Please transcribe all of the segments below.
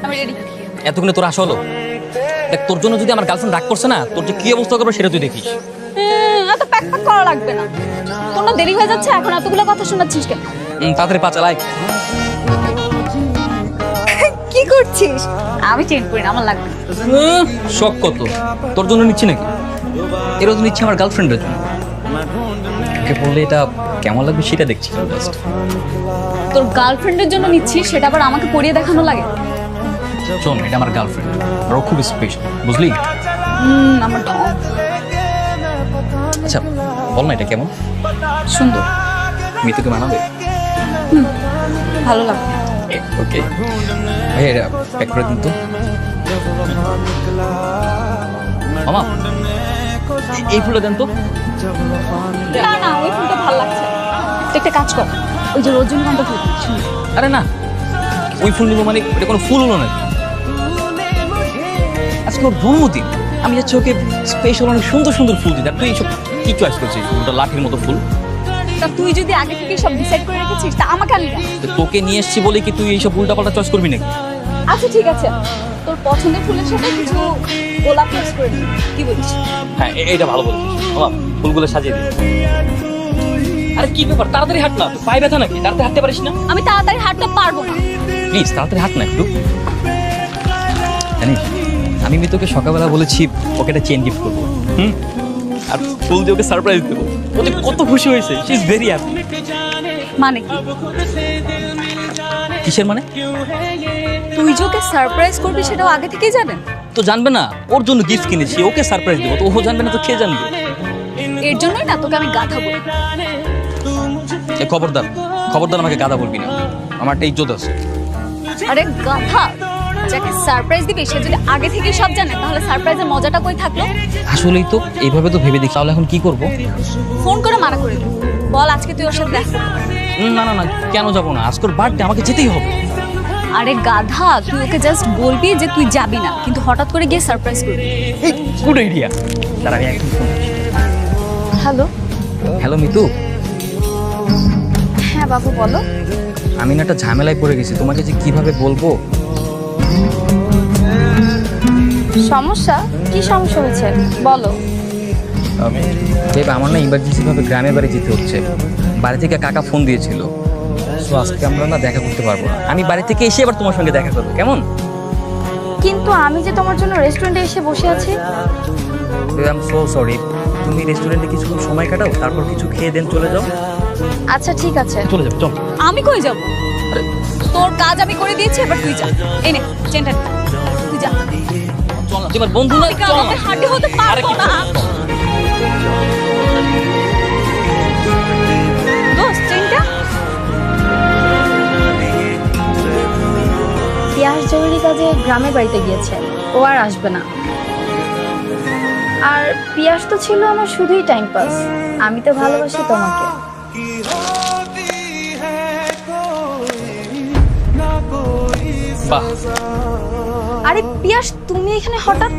আমি রেডি। এতক্ষণে তোর আসা হলো? দেখ, তোর জন্য যদি আমার গার্লফ্রেন্ড রাগ করছে না, তোর যে কি অবস্থা করবে সেটা তুই দেখিস। এত প্যাক প্যাক করা লাগবে না। তোর না দেরি হয়ে যাচ্ছে, এখন এতগুলো কথা শোনাচ্ছিস কেন? তাড়াতাড়ি পা চালাই। কি করছিস? আমি চেঞ্জ করি না, আমার লাগবে না। শখ কত তোর জন্য নিচ্ছি নাকি? এরও তো নিচ্ছি আমার গার্লফ্রেন্ডের জন্য। ওকে বললে এটা কেমন লাগবে সেটা দেখছি জাস্ট। তোর গার্লফ্রেন্ডের জন্য নিচ্ছিস, সেটা আবার আমাকে পরিয়ে দেখানো লাগে? শোন, এটা আমার গার্লফ্রেন্ড, আর ও খুব স্পেশাল, বুঝলি? আমার তো আচ্ছা বল না, এটা কেমন? সুন্দর। মিতুকে মানাবে? ভালো লাগবে। ওকে ভাই, এটা প্যাক করে দিন তো। মামা, এই ফুলটা দেন তো। না না, ওই ফুলটা ভালো লাগছে। তুই একটা কাজ কর, ওই যে রজনীগন্ধা ফুল সুন্দর। আরে না, ওই ফুল নিবো মানে এটা কোনো ফুল হলো না। আজকে ওর জন্মদিন, আমি যাচ্ছি ওকে স্পেশাল অনেক সুন্দর সুন্দর ফুল দিই। আর তুই এইসব কি চয়েস করছিস? ফুলটা লাঠির মতো ফুল। তা তুই যদি আগে থেকে সব ডিসাইড করে রেখেছিস, তা আমাকে আনলি কেন? তো তোকে নিয়ে এসছি বলে কি তুই এইসব উল্টা পাল্টা চয়েস করবি নাকি? আচ্ছা ঠিক আছে, তোর পছন্দের ফুলের সাথে কিছু গোলাপ মিক্স করে দিই, কি বলিস? হ্যাঁ, এইটা ভালো বলছিস। মামা, ফুলগুলো সাজিয়ে দিই। আরে কি ব্যাপার, তাড়াতাড়ি হাঁট না, তুই পায়ে ব্যথা নাকি? তাড়াতাড়ি হাঁটতে পারিস না? আমি তাড়াতাড়ি হাঁটতে পারবো না। প্লিজ তাড়াতাড়ি হাঁট না একটু। জানিস, আমি মিতুকে সকালবেলা বলেছি ওকে একটা চেন গিফট করবো, আর ফুল দিয়ে ওকে সারপ্রাইজ দেবো। ও যে কত খুশি হয়েছে, শি ইজ ভেরি হ্যাপি। মানে কি? কিসের মানে? তুই যে ওকে সারপ্রাইজ করবি সেটাও আগে থেকেই জানেন? তো জানবে না, ওর জন্য গিফট কিনেছি, ওকে সারপ্রাইজ দেবো। তো ও জানবে না তো কে জানবে? এর জন্যই না তোকে আমি গাধা বলি। এ খবরদার, খবরদার আমাকে গাধা বলবি না, আমার একটা ইজ্জত আছে। আরে গাধা, যাকে সারপ্রাইজ দিবি সে যদি আগে থেকে সব জানে, তাহলে সারপ্রাইজের মজাটা কই থাকলো? আসলেই তো এইভাবে তো ভেবে দেখি। তাহলে এখন কি করবো? ফোন করে মানা করে দিবি, বল আজকে তুই ওর সাথে দেখা করতে পারবি। না না না, কেন যাবো না? আজকের বার্থডে, আমাকে যেতেই হবে। আরে গাধা, তুই ওকে জাস্ট বলবি যে তুই যাবি না, কিন্তু হঠাৎ করে গিয়ে সারপ্রাইজ করবি। Good idea. তার আমি একদম ফোন করছি। হ্যালো। হ্যালো মিতু, হ্যাঁ বাবু বলো। আমি না একটা ঝামেলায় পড়ে গেছি, তোমাকে যে কিভাবে বলবো। সমস্যা? কি সমস্যা হয়েছে বলো। দেব, আমার না ইমার্জেন্সি ভাবে গ্রামের বাড়ি যেতে হচ্ছে। বাড়ি থেকে কাকা ফোন দিয়েছিল, তো আজকে আমরা না দেখা করতে পারবো না। আমি বাড়ি থেকে এসে এবার তোমার সঙ্গে দেখা করবো, কেমন? কিন্তু আমি যে তোমার জন্য রেস্টুরেন্টে এসে বসে আছি। I am so sorry. তুমি রেস্টুরেন্টে কিছুক্ষণ সময় কাটাও, তারপর কিছু খেয়ে দেন চলে যাও। আচ্ছা ঠিক আছে। চলে যাও, চল। আমি কই যাব? তোর কাজ আমি করে দিয়েছি, এবার তুই যা। এই নে চেনটা, তুই যা। চল না, তুই আমার বন্ধু না, চল না। হাঁটি হতে আরে পারবো কি না। দোস্ত চেনটা। পিয়াস জরুরি কাজে গ্রামের বাড়িতে গিয়েছে, ও আর আসবে না। আর পিয়াস তো ছিল আমার শুধুই টাইম পাস। আমি তো ভালোবাসি তোমাকে। বাহ, আরে পিয়াস, তুমি এখানে হঠাৎ?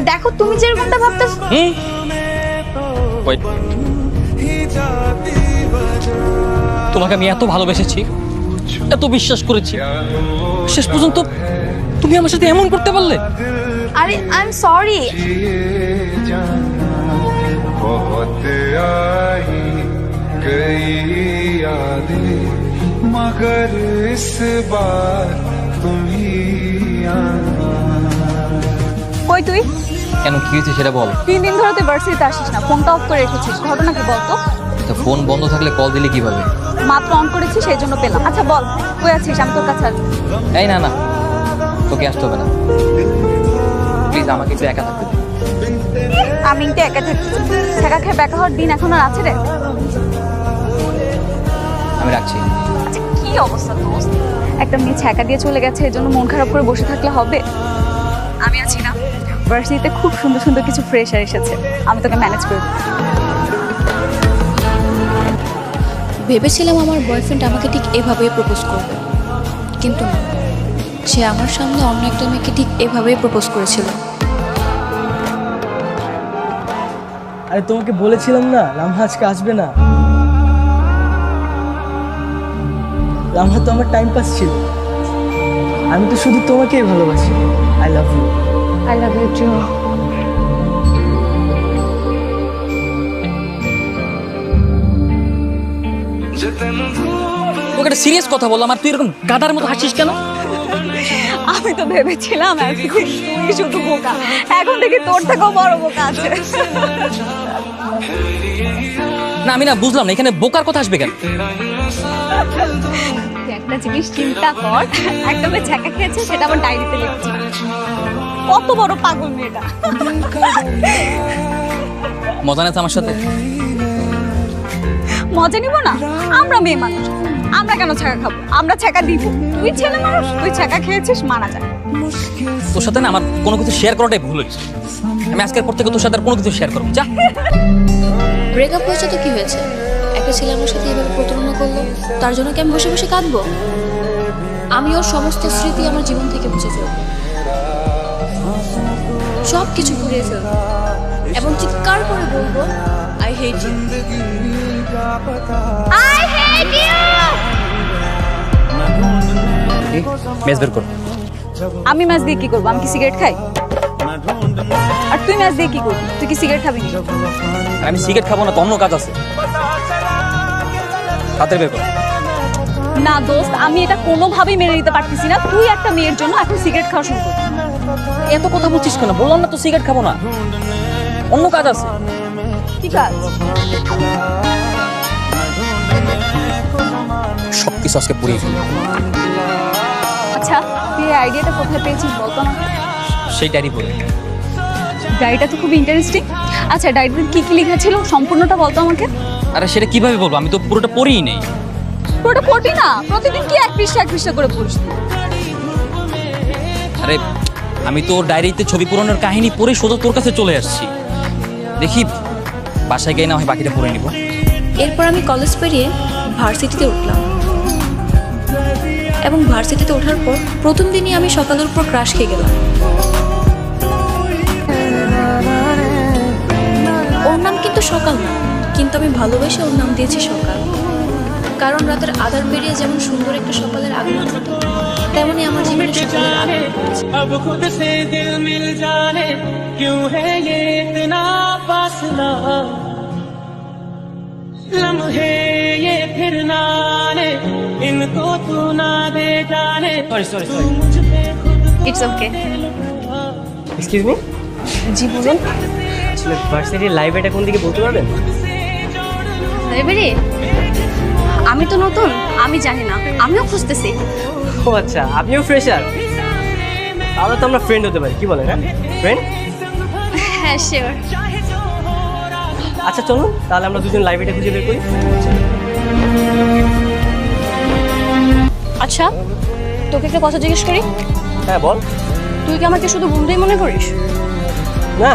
দেখো তুমি যেরকমটা ভাবতেছ। ওয়েট, তোমাকে আমি এত ভালোবেসেছি, এত বিশ্বাস করেছি, শেষ পর্যন্ত তুমি আমার সাথে এমন করতে পারলে? আরে আই এম সরি। बहुत आई गई यादें मगर इस बार तुम ही आना। কই তুই? কেন, কি হয়েছে সেটা বল। 3 দিন ধরে তুই ভার্সিটিতে আসিস না, ফোনটা অফ করে রেখেছিস, ঘটনা কি বলতো? তো ফোন বন্ধ থাকলে কল দিলে কিভাবে? মাত্র অন করেছি, সেই জন্য পেলাম। আচ্ছা বল, কই আছিস? আমি তোর কাছে আসবো। এই না না, তোকে আসতে হবে না, প্লিজ আমাকে একটু একা থাকতে দে। আমি কিন্তু একা থাকছি, ছেঁকা খেয়ে বেকা হওয়ার দিন এখন আর আছে রে। আমি রাখছি। আচ্ছা কি অবস্থা দোস্ত, একটা মেয়ে ছেঁকা দিয়ে চলে গেছে, এর জন্য মন খারাপ করে বসে থাকলে হবে? আমি আছি না, ভার্সিটিতে খুব সুন্দর সুন্দর কিছু ফ্রেশার এসেছে, আমি তোকে ম্যানেজ করে দেব। ভেবেছিলাম আমার বয়ফ্রেন্ড আমাকে ঠিক এভাবেই প্রপোজ করবে, কিন্তু না, সে আমার সামনে অন্য একটা মেয়েকে ঠিক এভাবেই প্রপোজ করেছিল। আরে তোমাকে বলেছিলাম না লামহা আজকে আসবে না। লামহা তো আমার টাইম পাস ছিল। আমি তো শুধু তোমাকেই ভালোবাসি। I love you. I love you too. তোকে একটা সিরিয়াস কথা বললাম আর তুই এরকম গাধার মতো হাসিস কেন? আমি তো ভেবেছিলাম এতদিন তুই শুধু বোকা, এখন থেকে তোর থেকেও বড় বোকা আছে। না আমি না বুঝলাম না এখানে বোকার কথা আসবে কেন? তুই একটা জিনিস চিন্তা কর, একটা মেয়ে ছ্যাঁকা খেয়েছে সেটা আমার ডায়েরিতে লিখছি। কত বড় পাগল মেয়েটা। মজা নেই আমার সাথে? মজা নিব না? আমরা মেয়ে মানুষ, আমরা কেন ছ্যাঁকা খাবো? আমরা ছ্যাঁকা দিব। তুই ছেলে মানুষ, তুই ছ্যাঁকা খেয়েছিস, মানা যায়। তোর সাথে না আমার কোনো কিছু শেয়ার করাটাই ভুল হয়েছে। আমি আজকের পর থেকে তোর সাথে আর কোনো কিছু শেয়ার করবো যা। ব্রেকআপ হয়েছে তো কি হয়েছে? একটা ছেলে আমার সাথে এভাবে প্রতারণা করলো, তার জন্য কি আমি বসে বসে কাঁদবো? আমি ওর সমস্ত স্মৃতি আমার জীবন থেকে মুছে ফেলবো, সব কিছু ঘুরিয়ে ফেলবো এবং চিৎকার করে বলবো I hate you. I hate you. Mess বের কর। আমি ম্যাচ দিয়ে কি করবো? আমি কি সিগারেট খাই? আর তুই ম্যাচ দিয়ে কি করবি? তুই কি সিগারেট খাবি না? আমি সিগারেট খাবো না, তো অন্য কাজ আছে। হাতে বের কর। না দোস্ত, আমি এটা কোনোভাবেই মেনে নিতে পারতেছি না। তুই একটা মেয়ের জন্য এখন সিগারেট খাওয়া শুরু করবি। এত কথা বলছিস কেন? বললাম না তো সিগারেট খাবো না, অন্য কাজ আছে। কি কাজ? সবকিছু আজকে পুড়িয়ে ফেলি। আচ্ছা, তুই এই আইডিয়াটা কোথায় পেয়েছিস বলতো না? সেই ডায়েরি পড়ে। ডায়েরিটা তো খুব ইন্টারেস্টিং। আচ্ছা, ডায়েরিতে কি কি লেখা ছিল সম্পূর্ণটা বলতো আমাকে। আরে সেটা কিভাবে বলবো? আমি তো পুরোটা পড়েই নেই। পুরোটা পড়বি না? প্রতিদিন কি এক পৃষ্ঠা করে পড়িস তুই? আরে আমি তো ডায়েরিতে ছবি পূরণের কাহিনী পড়ে সোজা তোর কাছে চলে আসছি। দেখি বাসায় গিয়ে না হয় বাকিটা পড়ে নিব। এরপর আমি কলেজ পেরিয়ে ভার্সিটিতে উঠলাম এবং ভার্সিটিতে ওঠার পর প্রথম দিনই আমি সকালের উপর ক্রাশ খেয়ে গেলাম। ওর নাম কিন্তু সকাল না, কিন্তু আমি ভালোবেসে ওর নাম দিয়েছি সকাল, কারণ রাতের আধার পেরিয়ে যেমন সুন্দর একটা সকালের আগমন হতো, তেমনি আমার জীবনে সকালের আগমন হয়েছে। अब खुद से दिल मिल जाने क्यों है ये इतना फासला लम्हे ये फिर ना आने इनको तू ना दे जाने সরি मुझ पे खुद ইটস ওকে। এক্সকিউজ মি, জি বলুন। আসলে ভার্সিটির লাইব্রেরিটা কোন দিকে বলতে পারবেন? লাইব্রেরি? আমি তো নতুন, আমি জানি না, আমিও খুঁজতেছি। ও আচ্ছা, আপনিও ফ্রেশার? তাহলে তো আমরা ফ্রেন্ড হতে পারি, কি বলেন? হ্যাঁ ফ্রেন্ড। হ্যাঁ শিওর। আচ্ছা চলুন তাহলে আমরা দুজন লাইব্রেরিটা খুঁজে বের করি। আচ্ছা, তোকে একটা কথা জিজ্ঞেস করি। হ্যাঁ বল। তুই কি আমাকে শুধু বন্ধুই মনে করিস? না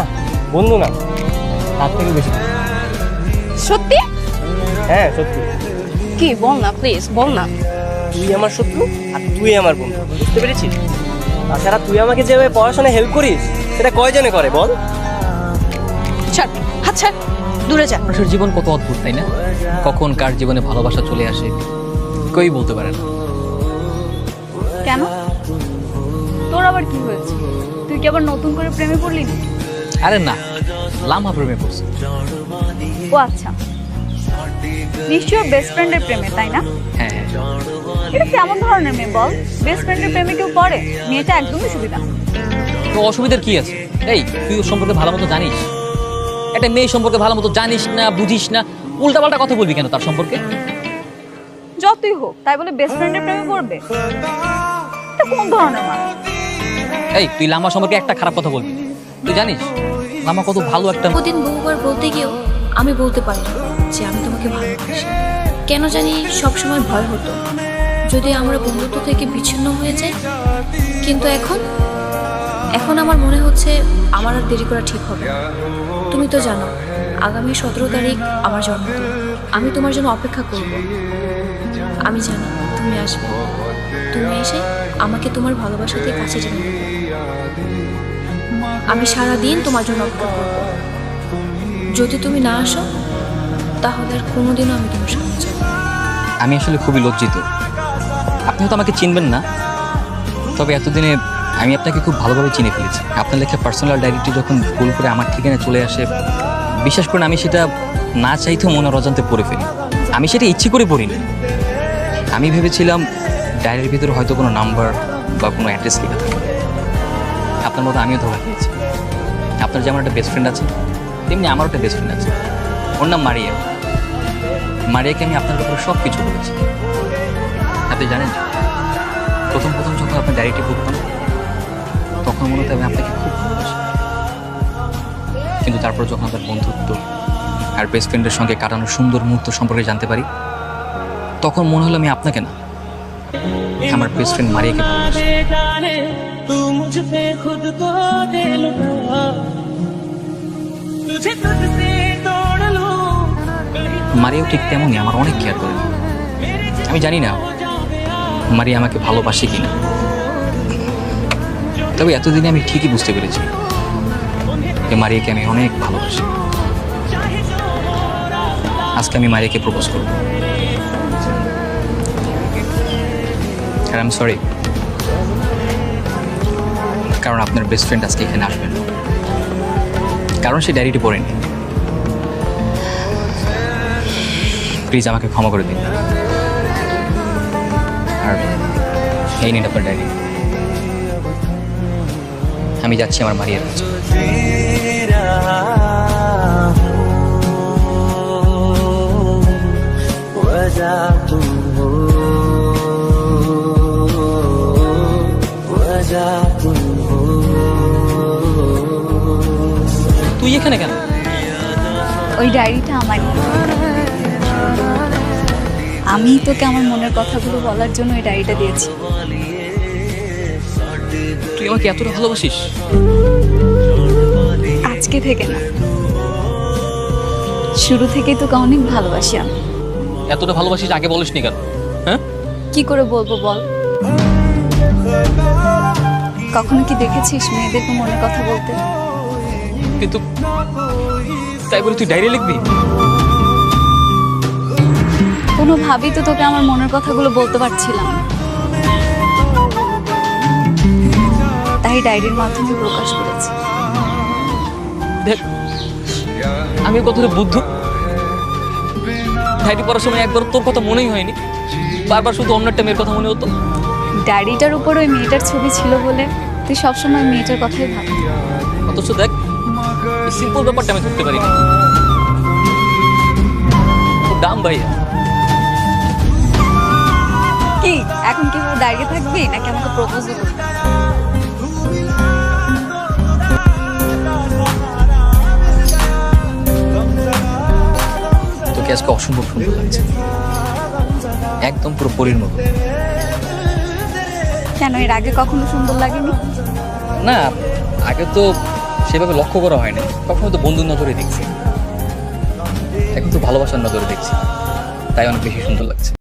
বন্ধু না, তার থেকে বেশি। সত্যি? হ্যাঁ সত্যি। কি বল না প্লিজ, বল না। তুই আমার শত্রু আর তুই আমার বন্ধু, বুঝতে পেরেছিস? তাছাড়া তুই আমাকে যেভাবে পড়াশোনায় হেল্প করিস সেটা কয়জনে করে বল? ছাড়, হাত ছাড়, দূরে যা। মানুষের জীবন কত অদ্ভুত, তাই না? কখন কার জীবনে ভালোবাসা চলে আসে কেউই বলতে পারে না। কেন? তোর আবার কি হয়েছে? তুই কি আবার নতুন করে প্রেমে পড়লি না? আরে না, লামা প্রেমে পড়ছে। ও আচ্ছা, নিশ্চয়ই বেস্ট ফ্রেন্ডের প্রেমে, তাই না? হ্যাঁ হ্যাঁ। এটা কেমন ধরনের মেয়ে বল? বেস্ট ফ্রেন্ডের প্রেমে কেউ পড়ে? মেয়েটা একদমই সুবিধা। তো অসুবিধার কি আছে? এই তুই ওর সম্পর্কে ভালো মতো জানিস? একটা মেয়ে সম্পর্কে ভালো মতো জানিস না, বুঝিস না, উল্টাপাল্টা কথা বলবি কেন তার সম্পর্কে? যতই হোক তাই বলে বেস্ট ফ্রেন্ডের প্রেমে পড়বে? এটা কোন ধরনের মানুষ? এই তুই লামা সম্পর্কে একটা খারাপ কথা বলবি? তুই জানিস লামা কত ভালো একটা। প্রতিদিন বহুবার বলতে গিয়েও আমি বলতে পারি না যে আমি তোমাকে ভালোবাসি। কেন জানি সবসময় ভয় হতো যদি আমরা বন্ধুত্ব থেকে বিচ্ছিন্ন হয়ে যাই, কিন্তু এখন আমার মনে হচ্ছে আমার আর দেরি করা ঠিক হবে না। তুমি তো জানো আগামী 17 তারিখ আমার জন্মদিন, আমি তোমার জন্য অপেক্ষা করব। আমি জানি তুমি আসবে, তুমি এসে আমাকে তোমার ভালোবাসাতে কাছে টেনে নেবে। আমি সারাদিন তোমার জন্য অপেক্ষা করব। যদি তুমি না আসো তাহলে আর কোনোদিনও আমি তোমার সামনে যাব না। আমি আসলে খুবই লজ্জিত। আপনি হয়তো আমাকে চিনবেন না, তবে এতদিনে আমি আপনাকে খুব ভালোভাবে চিনে ফেলেছি। আপনার লেখা পার্সোনাল ডায়েরিটি যখন ভুল করে আমার ঠিকানা চলে আসে, বিশ্বাস করুন আমি সেটা না চাইতেও মনের অজান্তে পড়ে ফেলি। আমি সেটা ইচ্ছে করে পড়িনি। আমি ভেবেছিলাম ডায়েরির ভিতরে হয়তো কোনো নাম্বার বা কোনো অ্যাড্রেস লেখা থাকে। আপনার মতো আমিও ধোকা খেয়েছি। আপনার যেমন একটা বেস্ট ফ্রেন্ড আছে, তেমনি আমারও একটা বেস্ট ফ্রেন্ড আছে। ওর নাম মারিয়া। মারিয়াকে আমি আপনার ব্যাপারে সব কিছু বলেছি। আপনি জানেন, প্রথম যখন আপনার ডায়েরিটি পড়তাম তখন মনে হতো আমি আপনাকে খুব ভালোবাসি। কিন্তু তারপর যখন আপনার বন্ধুত্ব আর বেস্ট ফ্রেন্ডের সঙ্গে কাটানোর সুন্দর মুহূর্ত সম্পর্কে জানতে পারি, তখন মনে হলো আমি আপনাকে না, আমার বেস্ট ফ্রেন্ড মারিয়াকে ভালোবাসি। जाने तू मुझ पे खुद को दे लुटा तुझे तुझसे तोड़ लूं মারিয়াও ঠিক তেমনই আমার অনেক কেয়ার করে। আমি জানি না মারিয়া আমাকে ভালোবাসে কিনা, তবে এতদিনে আমি ঠিকই বুঝতে পেরেছি যে মারিয়াকে আমি অনেক ভালোবাসি। আজকে আমি মারিয়াকে প্রপোজ করব। আর আই এম সরি, কারণ আপনার বেস্ট ফ্রেন্ড আজকে এখানে আসবেন না, কারণ সে ডায়েরিটি পড়েনি। প্লিজ আমাকে ক্ষমা করে দিন। আর এই নিন আপনার ডায়েরি। আমি যাচ্ছি আমার মারিয়ার কাছে। তুই এখানে কেন? ওই ডায়েরিটা আমারই। আমি তোকে আমার মনের কথাগুলো বলার জন্য ওই ডায়েরিটা দিয়েছি। তুই আমাকে এতটা ভালোবাসিস? আজকে থেকে না, শুরু থেকেই তোকে অনেক ভালোবাসি আমি। এতটা ভালোবাসিস আগে বলিসনি কেন? হ্যাঁ, কি করে বলবো বল? কখনো কি দেখেছিস মেয়েদেরকে মনের কথা বলতে? কিন্তু তাই বলে তুই ডায়েরি লিখবি? কোনোভাবেই তো তোকে আমার মনের কথাগুলো বলতে পারছিলাম না। তাই ডায়েরির মাধ্যমে প্রকাশ করেছি। দেখ, আমি কতটা বুদ্ধ। ডায়েরি পড়ার সময় একবার তোর কথা মনেই হয়নি, বারবার শুধু অন্য একটা মেয়ের কথা মনে হতো। ডায়েরিটার উপর ওই মেয়েটার ছবি ছিল বলে তুই সবসময় মেয়েটার কথাই ভাবতি। অথচ দেখ, এই সিম্পল ব্যাপারটা আমি ধরতে পারিনি। দাম ভাইয়া। কি এখন কিভাবে দাঁড়িয়ে থাকবি নাকি আমাকে প্রপোজ করবি? তোকে আজকে অসম্ভব সুন্দর লাগছে, একদম পুরো পরীর মতো। কেন এর আগে কখনো সুন্দর লাগেনি? না, আগে তো সেভাবে লক্ষ্য করা হয়নি, কখনো তো বন্ধুর নজরে দেখছি, এখন তো ভালোবাসার নজরে দেখছি, তাই অনেক বেশি সুন্দর লাগছে।